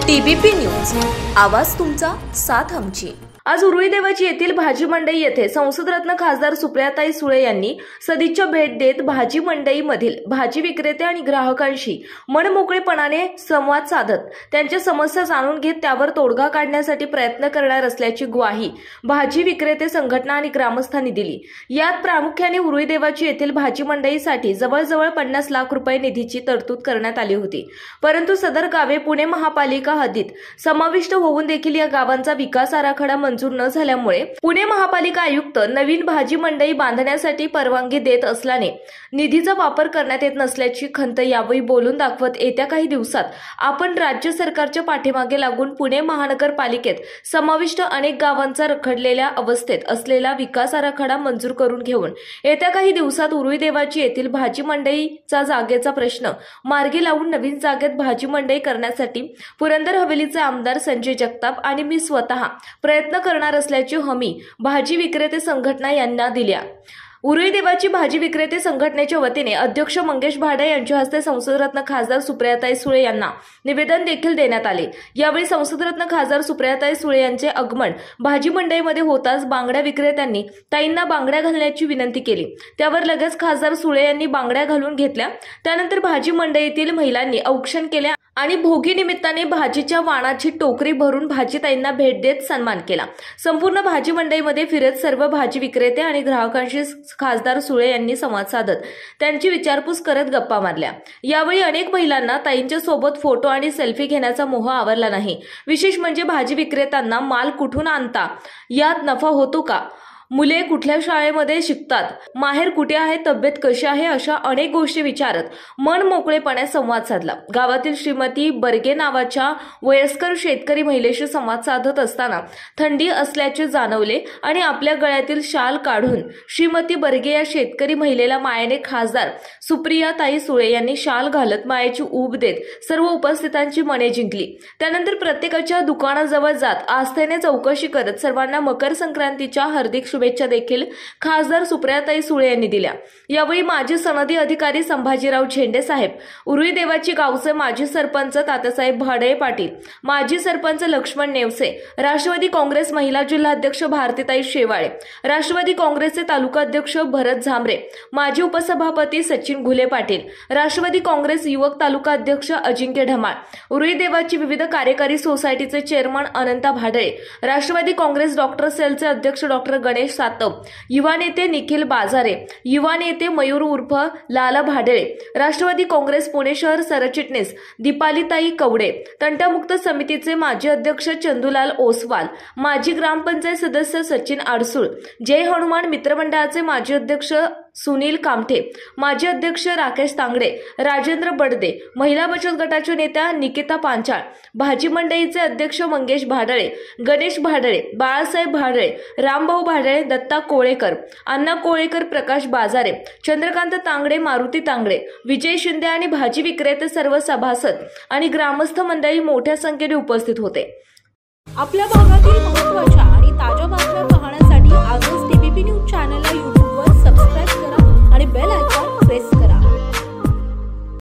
TBP news, आवाज तुमचा, साथ आमची। आज उरुळी देवाची येथील भाजी मंडई येथे संसदरत्न खासदार सुप्रियाताई सुळे यांनी सदिच्छा भेट देत भाजी मंडईमधील भाजी विक्रेते आणि ग्राहकांशी मनमोकळेपणाने संवाद साधत त्यांच्या समस्या जाणून घेत त्यावर तोडगा काढण्यासाठी प्रयत्न करणार असल्याची ग्वाही भाजी विक्रेते संघटना आणि ग्रामस्थांनी दिली। यात प्रामुख्याने उरुळी देवाची येथील भाजी मंडईसाठी जवळजवळ 50 लाख रुपये निधीची तरतूद करण्यात आली होती, परंतु सदर गावे पुणे महापालिका हद्दीत समाविष्ट होऊन देखील या गावांचा विकास आराखडा मंजूर न झाल्यामुळे पुणे महापालिका आयुक्त नवीन भाजी मंडई बांधण्यासाठी परवानगी देत असल्याने निधीचा वापर करण्यात येत नसल्याची खंत यावेळी बोलून दाखवत येत्या काही दिवसात आपण राज्य सरकारच्या पाठीमागे लागून पुणे महानगरपालिकेत समाविष्ट अनेक गावांचा रखडलेल्या अवस्थेत असलेला विकास आराखडा मंजूर करून घेऊन येत्या काही दिवसात उरुळी देवाची येथील भाजी मंडईचा जागेचा प्रश्न मार्गी लावून नवीन जागेत भाजी मंडई करण्यासाठी पुरंदर हवेलीचे आमदार संजय जगताप आणि मी स्वतः प्रयत्न करणार असल्याची हमी भाजी विक्रेते संघटना यांना दिल्या। उरुळी देवाची भाजी विक्रेते संघटनेच्या वतीने अध्यक्ष मंगेश भाडे यांच्या हस्ते संसदरत्न खासदार सुप्रियाताई सुळे यांना निवेदन देखील देण्यात आले। यावेळी संसदरत्न खासदार सुप्रियाताई सुळे यांचे आगमन भाजी मंडईमध्ये होताच बांगड्या विक्रेत्यांनी ताईंना बांगड्या घालण्याची विनंती केली। त्यावर लगेच खासदार सुळे यांनी बांगड्या घालून घेतल्या। त्यानंतर भाजी मंडईतील महिलांनी औक्षण केले आणि भोगी निमित्ताने भाजीच्या वाणाची टोकरी भरून भाजीताईंना भेट देत सन्मान केला। संपूर्ण भाजी मंडईमध्ये फिरत सर्व भाजी विक्रेते आणि ग्राहकांशी खासदार सुळे यांनी संवाद साधत त्यांची विचारपूस करत गप्पा मारल्या। यावेळी अनेक महिलांना ताईंच्या सोबत फोटो आणि सेल्फी घेण्याचा मोह आवरला नाही। विशेष म्हणजे भाजी विक्रेत्यांना माल कुठून आणता, यात नफा होतो का, मुले कुठल्या शाळेमध्ये शिकतात, माहेर कुठे आहे, तब्येत कशी आहे, अशा अनेक गोष्टी विचारत मन मोकळेपणे संवाद साधला। गावातील श्रीमती बर्गे नावाच्या वयस्कर शेतकरी महिलेशी संवाद साधत असताना थंडी असल्याचे जाणवले आणि आपल्या गळ्यातील शाल काढून श्रीमती बर्गे या शेतकरी महिलेला मायेने खासदार सुप्रियाताई सुळे यांनी शाल घालत मायेची ऊब देत सर्व उपस्थितांची मने जिंकली। त्यानंतर प्रत्येकाच्या दुकानाजवळ जात आस्थेने चौकशी करत सर्वांना मकर संक्रांतीच्या हार्दिक शुभेच्छा देखील खासदार सुप्रियाताई सुळे यांनी दिल्या। यावेळी माजी सनदी अधिकारी संभाजीराव झेंडे साहेब, उरुळी देवाची गावचे माजी सरपंच तात्यासाहेब भाडे पाटील, माजी सरपंच लक्ष्मण नेवसे, राष्ट्रवादी काँग्रेस महिला जिल्हाध्यक्ष भारतीताई शेवाळे, राष्ट्रवादी काँग्रेसचे तालुका अध्यक्ष भरत झांबरे, माजी उपसभापती सचिन घुले पाटील, राष्ट्रवादी काँग्रेस युवक तालुका अध्यक्ष अजिंक्य ढमाळ, उरुळी देवाची विविध कार्यकारी सोसायटीचे चेअरमन अनंता भाडळे, राष्ट्रवादी काँग्रेस डॉक्टर सेलचे अध्यक्ष डॉक्टर गणेश सातव, युवा नेते निखिल बाजारे, युवा नेते मयूर उर्फ लाला भाडळे, राष्ट्रवादी काँग्रेस पुणे शहर सरचिटणीस दीपालीताई कवडे, तंटामुक्त समितीचे माजी अध्यक्ष चंदूलाल ओसवाल, माजी ग्रामपंचायत सदस्य सचिन आडसूळ, जय हनुमान मित्रमंडळाचे माजी अध्यक्ष सुनील कामठे, माजी अध्यक्ष राकेश तांगडे, राजेंद्र बडदे, महिला बचत गटाच्या नेत्या निकिता पांचाळ, भाजी मंडईचे अध्यक्ष मंगेश भाडळे, गणेश भाडळे, बाळासाहेब भाडळे, रामभाऊ भाडळे, दत्ता कोळेकर, अण्णा कोळेकर, प्रकाश बाजारे, चंद्रकांत तांगडे, मारुती तांगडे, विजय शिंदे आणि भाजी विक्रेते सर्व सभासद आणि ग्रामस्थ मंडळी मोठ्या संख्येने उपस्थित होते। आपल्या भागातील महत्त्वाच्या आणि ताज्या बातम्या पाहण्यासाठी आजच टीबीपी न्यूज चॅनलला यूट्यूबवर सबस्क्राईब करा आणि बेल आयकॉन